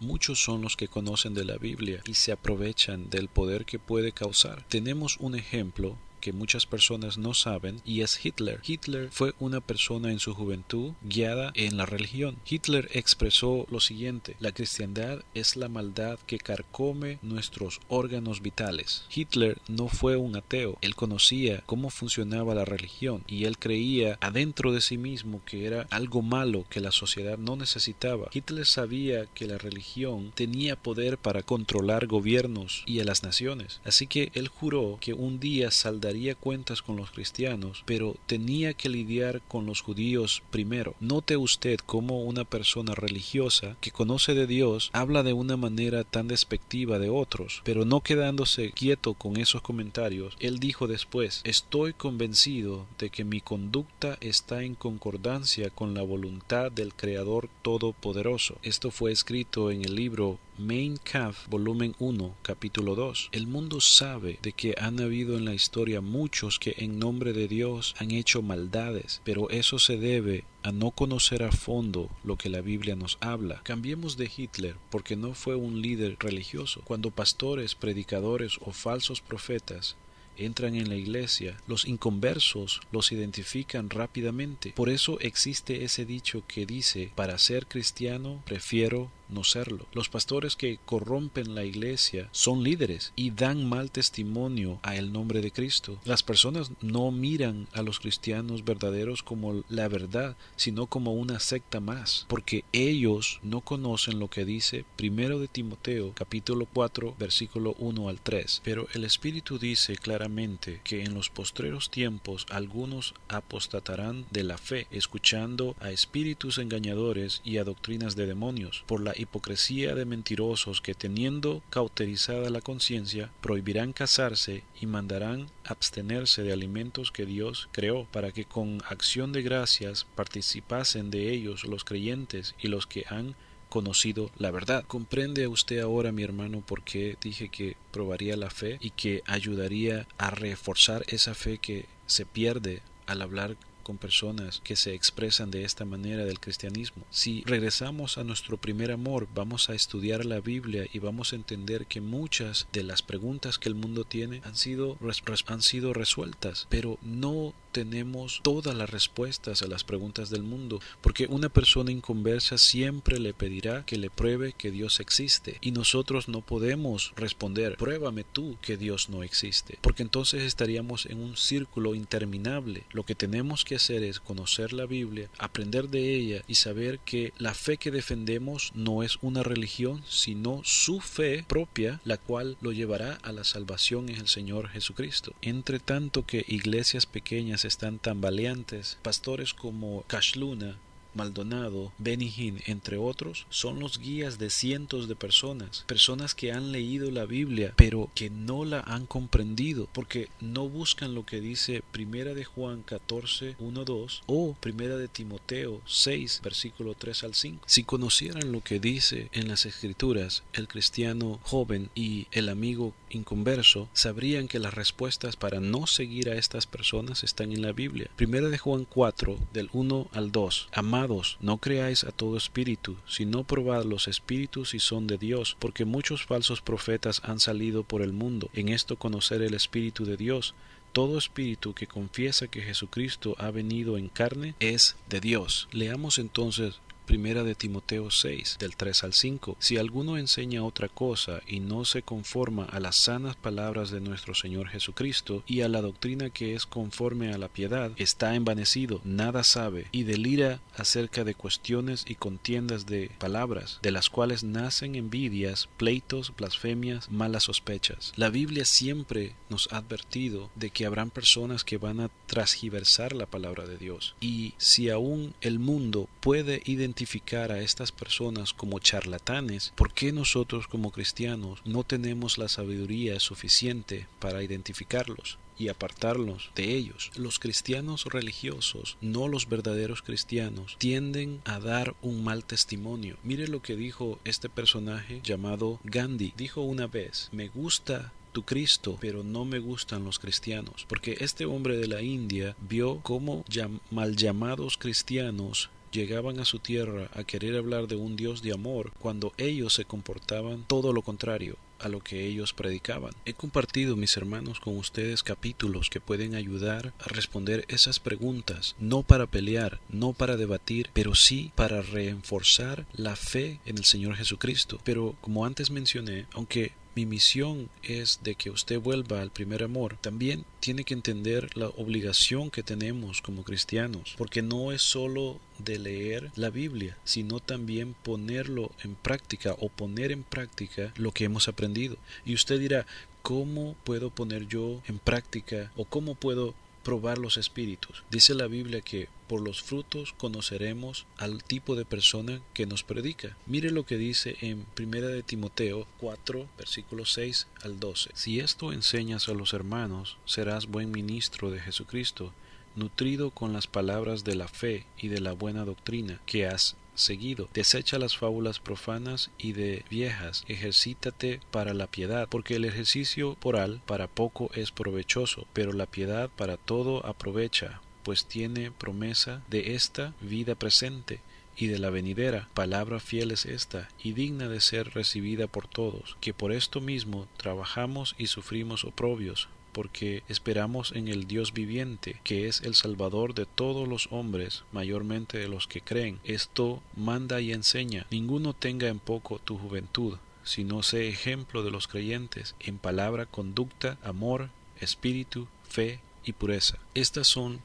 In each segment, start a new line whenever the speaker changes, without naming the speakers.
Muchos son los que conocen de la Biblia y se aprovechan del poder que puede causar. Tenemos un ejemplo que muchas personas no saben y es Hitler. Hitler fue una persona en su juventud guiada en la religión. Hitler expresó lo siguiente: la cristiandad es la maldad que carcome nuestros órganos vitales. Hitler no fue un ateo, él conocía cómo funcionaba la religión y él creía adentro de sí mismo que era algo malo que la sociedad no necesitaba. Hitler sabía que la religión tenía poder para controlar gobiernos y a las naciones, así que él juró que un día saldaría cuentas con los cristianos, pero tenía que lidiar con los judíos primero. Note usted cómo una persona religiosa que conoce de Dios habla de una manera tan despectiva de otros, pero no quedándose quieto con esos comentarios. Él dijo después: estoy convencido de que mi conducta está en concordancia con la voluntad del Creador Todopoderoso. Esto fue escrito en el libro Mein Kampf, volumen 1, capítulo 2. El mundo sabe de que han habido en la historia muchos que en nombre de Dios han hecho maldades, pero eso se debe a no conocer a fondo lo que la Biblia nos habla. Cambiemos de Hitler porque no fue un líder religioso. Cuando pastores, predicadores o falsos profetas entran en la iglesia, los inconversos los identifican rápidamente. Por eso existe ese dicho que dice: para ser cristiano prefiero no serlo. Los pastores que corrompen la iglesia son líderes y dan mal testimonio a el nombre de Cristo. Las personas no miran a los cristianos verdaderos como la verdad, sino como una secta más, porque ellos no conocen lo que dice 1 de Timoteo capítulo 4 versículo 1 al 3. Pero el Espíritu dice claramente que en los postreros tiempos algunos apostatarán de la fe, escuchando a espíritus engañadores y a doctrinas de demonios, por la hipocresía de mentirosos que, teniendo cauterizada la conciencia, prohibirán casarse y mandarán abstenerse de alimentos que Dios creó, para que con acción de gracias participasen de ellos los creyentes y los que han conocido la verdad. ¿Comprende usted ahora, mi hermano, por qué dije que probaría la fe y que ayudaría a reforzar esa fe que se pierde al hablar con personas que se expresan de esta manera del cristianismo? Si regresamos a nuestro primer amor, vamos a estudiar la Biblia y vamos a entender que muchas de las preguntas que el mundo tiene han sido resueltas, pero no tenemos todas las respuestas a las preguntas del mundo, porque una persona inconversa siempre le pedirá que le pruebe que Dios existe, y nosotros no podemos responder: pruébame tú que Dios no existe, porque entonces estaríamos en un círculo interminable. Lo que tenemos que hacer es conocer la Biblia, aprender de ella y saber que la fe que defendemos no es una religión, sino su fe propia, la cual lo llevará a la salvación en el Señor Jesucristo. Entre tanto que iglesias pequeñas están tambaleantes, pastores como Cash Luna, Maldonado, Benny Hinn, entre otros, son los guías de cientos de personas que han leído la Biblia, pero que no la han comprendido, porque no buscan lo que dice 1 de Juan 14, 1, 2 o 1 de Timoteo 6, versículo 3 al 5. Si conocieran lo que dice en las Escrituras, el cristiano joven y el amigo inconverso sabrían que las respuestas para no seguir a estas personas están en la Biblia. 1 de Juan 4, del 1 al 2. Amados, no creáis a todo espíritu, sino probad los espíritus si son de Dios, porque muchos falsos profetas han salido por el mundo. En esto conocer el Espíritu de Dios. Todo espíritu que confiesa que Jesucristo ha venido en carne es de Dios. Leamos entonces 1 de Timoteo 6, del 3 al 5. Si alguno enseña otra cosa y no se conforma a las sanas palabras de nuestro Señor Jesucristo y a la doctrina que es conforme a la piedad, está envanecido, nada sabe, y delira acerca de cuestiones y contiendas de palabras, de las cuales nacen envidias, pleitos, blasfemias, malas sospechas. La Biblia siempre nos ha advertido de que habrán personas que van a transgiversar la palabra de Dios, y si aún el mundo puede identificar a estas personas como charlatanes, ¿por qué nosotros como cristianos no tenemos la sabiduría suficiente para identificarlos y apartarlos de ellos? Los cristianos religiosos, no los verdaderos cristianos, tienden a dar un mal testimonio. Mire lo que dijo este personaje llamado Gandhi. Dijo una vez: me gusta tu Cristo, pero no me gustan los cristianos, porque este hombre de la India vio cómo mal llamados cristianos llegaban a su tierra a querer hablar de un Dios de amor cuando ellos se comportaban todo lo contrario a lo que ellos predicaban. He compartido, mis hermanos, con ustedes capítulos que pueden ayudar a responder esas preguntas, no para pelear, no para debatir, pero sí para reforzar la fe en el Señor Jesucristo. Pero como antes mencioné, aunque mi misión es de que usted vuelva al primer amor, también tiene que entender la obligación que tenemos como cristianos, porque no es solo de leer la Biblia, sino también ponerlo en práctica o poner en práctica lo que hemos aprendido. Y usted dirá, ¿cómo puedo poner yo en práctica o cómo puedo probar los espíritus? Dice la Biblia que por los frutos conoceremos al tipo de persona que nos predica. Mire lo que dice en 1 de Timoteo 4, versículos 6 al 12. Si esto enseñas a los hermanos, serás buen ministro de Jesucristo, nutrido con las palabras de la fe y de la buena doctrina que has seguido. Desecha las fábulas profanas y de viejas, ejercítate para la piedad, porque el ejercicio oral para poco es provechoso, pero la piedad para todo aprovecha, pues tiene promesa de esta vida presente y de la venidera. Palabra fiel es esta, y digna de ser recibida por todos, que por esto mismo trabajamos y sufrimos oprobios, porque esperamos en el Dios viviente, que es el Salvador de todos los hombres, mayormente de los que creen. Esto manda y enseña: ninguno tenga en poco tu juventud, sino sé ejemplo de los creyentes, en palabra, conducta, amor, espíritu, fe y pureza. Estas son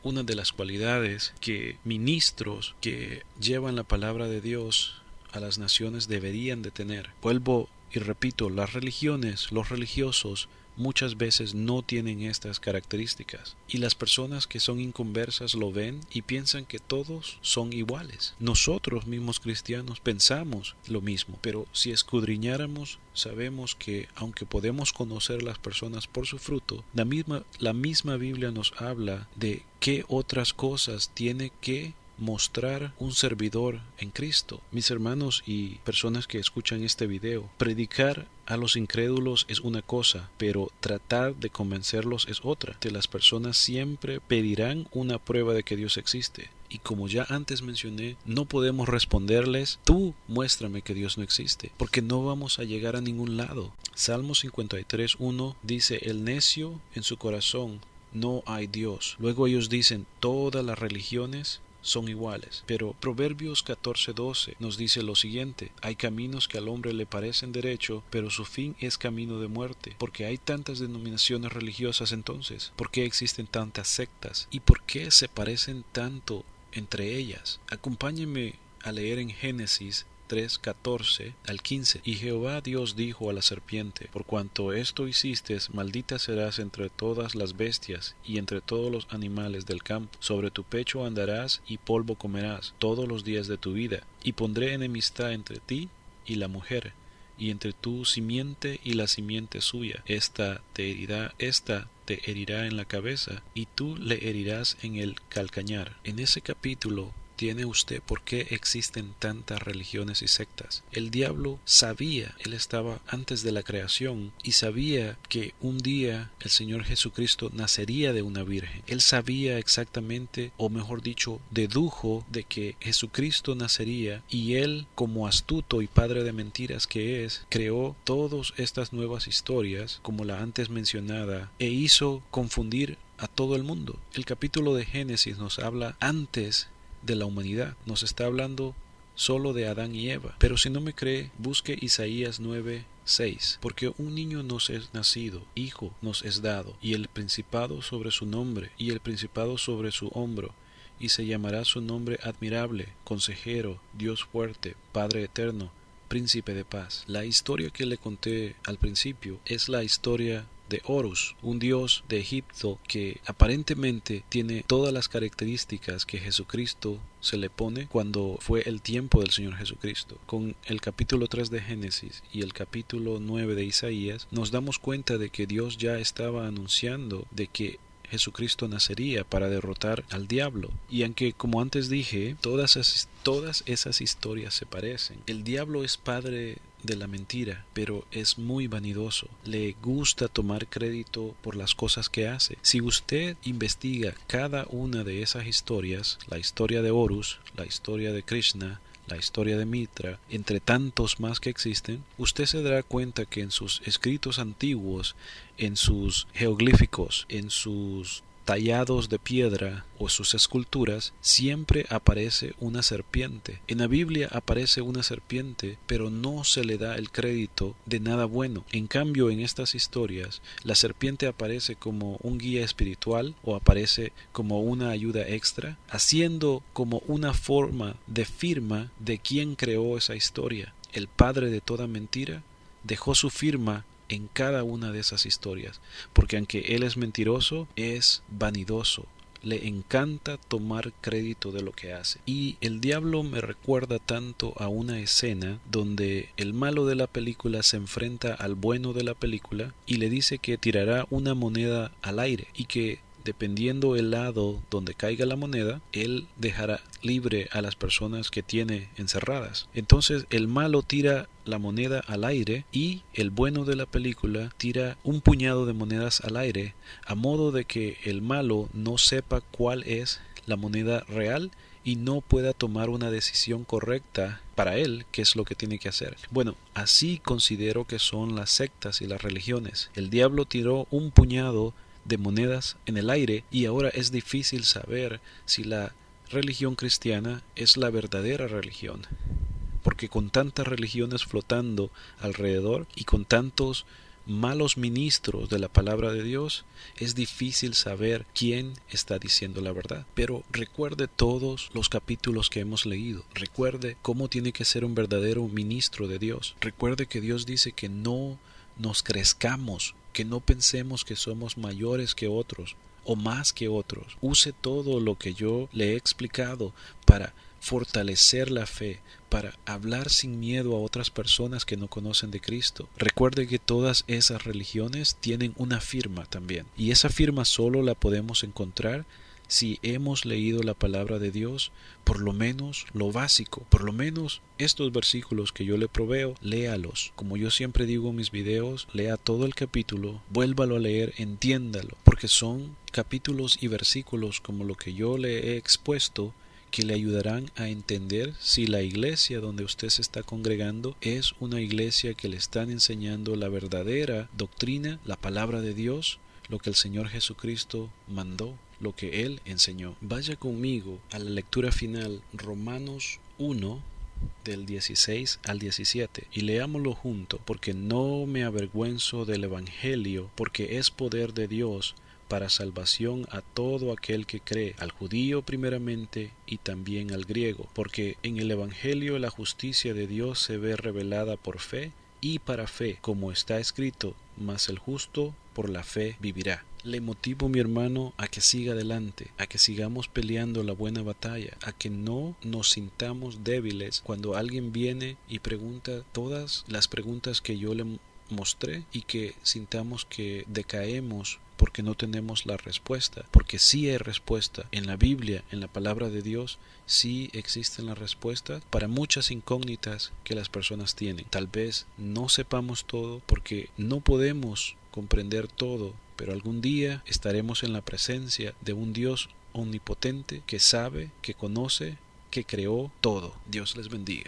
una de las cualidades que ministros que llevan la palabra de Dios a las naciones deberían de tener. Vuelvo y repito, las religiones, los religiosos, muchas veces no tienen estas características, y las personas que son inconversas lo ven y piensan que todos son iguales. Nosotros mismos cristianos pensamos lo mismo, pero si escudriñáramos, sabemos que aunque podemos conocer las personas por su fruto, la misma Biblia nos habla de qué otras cosas tiene que mostrar un servidor en Cristo. Mis hermanos y personas que escuchan este video, predicar a los incrédulos es una cosa, pero tratar de convencerlos es otra. Las personas siempre pedirán una prueba de que Dios existe. Y como ya antes mencioné, no podemos responderles, tú muéstrame que Dios no existe, porque no vamos a llegar a ningún lado. Salmo 53:1 dice, el necio en su corazón no hay Dios. Luego ellos dicen, todas las religiones son iguales. Pero Proverbios 14:12 nos dice lo siguiente: hay caminos que al hombre le parecen derecho, pero su fin es camino de muerte. ¿Por qué hay tantas denominaciones religiosas entonces? ¿Por qué existen tantas sectas? ¿Y por qué se parecen tanto entre ellas? Acompáñenme a leer en Génesis 3:14 al 15. Y Jehová Dios dijo a la serpiente, por cuanto esto hiciste, maldita serás entre todas las bestias y entre todos los animales del campo. Sobre tu pecho andarás y polvo comerás todos los días de tu vida. Y pondré enemistad entre ti y la mujer, y entre tu simiente y la simiente suya. Esta te herirá en la cabeza, y tú le herirás en el calcañar. En ese capítulo tiene usted por qué existen tantas religiones y sectas. El diablo sabía, él estaba antes de la creación y sabía que un día el Señor Jesucristo nacería de una virgen. Él sabía exactamente, o mejor dicho, dedujo de que Jesucristo nacería, y él, como astuto y padre de mentiras que es, creó todas estas nuevas historias, como la antes mencionada, e hizo confundir a todo el mundo. El capítulo de Génesis nos habla antes de la humanidad, nos está hablando solo de Adán y Eva. Pero si no me cree, busque Isaías 9:6, porque un niño nos es nacido, hijo nos es dado, y el principado sobre su nombre, y el principado sobre su hombro, y se llamará su nombre admirable, consejero, Dios fuerte, Padre eterno, príncipe de paz. La historia que le conté al principio es la historia de Horus, un dios de Egipto que aparentemente tiene todas las características que Jesucristo se le pone cuando fue el tiempo del Señor Jesucristo. Con el capítulo 3 de Génesis y el capítulo 9 de Isaías nos damos cuenta de que Dios ya estaba anunciando de que Jesucristo nacería para derrotar al diablo. Y aunque, como antes dije, todas esas historias se parecen, el diablo es padre de la mentira, pero es muy vanidoso. Le gusta tomar crédito por las cosas que hace. Si usted investiga cada una de esas historias, la historia de Horus, la historia de Krishna, la historia de Mitra, entre tantos más que existen, usted se dará cuenta que en sus escritos antiguos, en sus jeroglíficos, en sus tallados de piedra o sus esculturas, siempre aparece una serpiente. En la Biblia aparece una serpiente, pero no se le da el crédito de nada bueno. En cambio, en estas historias, la serpiente aparece como un guía espiritual o aparece como una ayuda extra, haciendo como una forma de firma de quien creó esa historia. El padre de toda mentira dejó su firma en cada una de esas historias, porque aunque él es mentiroso, es vanidoso, le encanta tomar crédito de lo que hace. Y el diablo me recuerda tanto a una escena donde el malo de la película se enfrenta al bueno de la película y le dice que tirará una moneda al aire y que dependiendo el lado donde caiga la moneda, él dejará libre a las personas que tiene encerradas. Entonces el malo tira la moneda al aire y el bueno de la película tira un puñado de monedas al aire, a modo de que el malo no sepa cuál es la moneda real y no pueda tomar una decisión correcta para él, qué es lo que tiene que hacer. Bueno, así considero que son las sectas y las religiones. El diablo tiró un puñado de monedas en el aire y ahora es difícil saber si la religión cristiana es la verdadera religión, porque con tantas religiones flotando alrededor y con tantos malos ministros de la palabra de Dios, es difícil saber quién está diciendo la verdad. Pero recuerde todos los capítulos que hemos leído, recuerde cómo tiene que ser un verdadero ministro de Dios, recuerde que Dios dice que no nos crezcamos, que no pensemos que somos mayores que otros o más que otros. Use todo lo que yo le he explicado para fortalecer la fe, para hablar sin miedo a otras personas que no conocen de Cristo. Recuerde que todas esas religiones tienen una firma también, y esa firma solo la podemos encontrar si hemos leído la palabra de Dios, por lo menos lo básico, por lo menos estos versículos que yo le proveo, léalos. Como yo siempre digo en mis videos, lea todo el capítulo, vuélvalo a leer, entiéndalo, porque son capítulos y versículos como lo que yo le he expuesto que le ayudarán a entender si la iglesia donde usted se está congregando es una iglesia que le están enseñando la verdadera doctrina, la palabra de Dios, lo que el Señor Jesucristo mandó, lo que Él enseñó. Vaya conmigo a la lectura final, Romanos 1, del 16 al 17, y leámoslo junto, porque no me avergüenzo del Evangelio, porque es poder de Dios para salvación a todo aquel que cree, al judío primeramente y también al griego, porque en el Evangelio la justicia de Dios se ve revelada por fe y para fe, como está escrito, mas el justo por la fe vivirá. Le motivo, mi hermano, a que siga adelante, a que sigamos peleando la buena batalla, a que no nos sintamos débiles cuando alguien viene y pregunta todas las preguntas que yo le mostré y que sintamos que decaemos porque no tenemos la respuesta, porque sí hay respuesta en la Biblia, en la palabra de Dios, sí existen las respuestas para muchas incógnitas que las personas tienen. Tal vez no sepamos todo porque no podemos comprender todo, pero algún día estaremos en la presencia de un Dios omnipotente que sabe, que conoce, que creó todo. Dios les bendiga.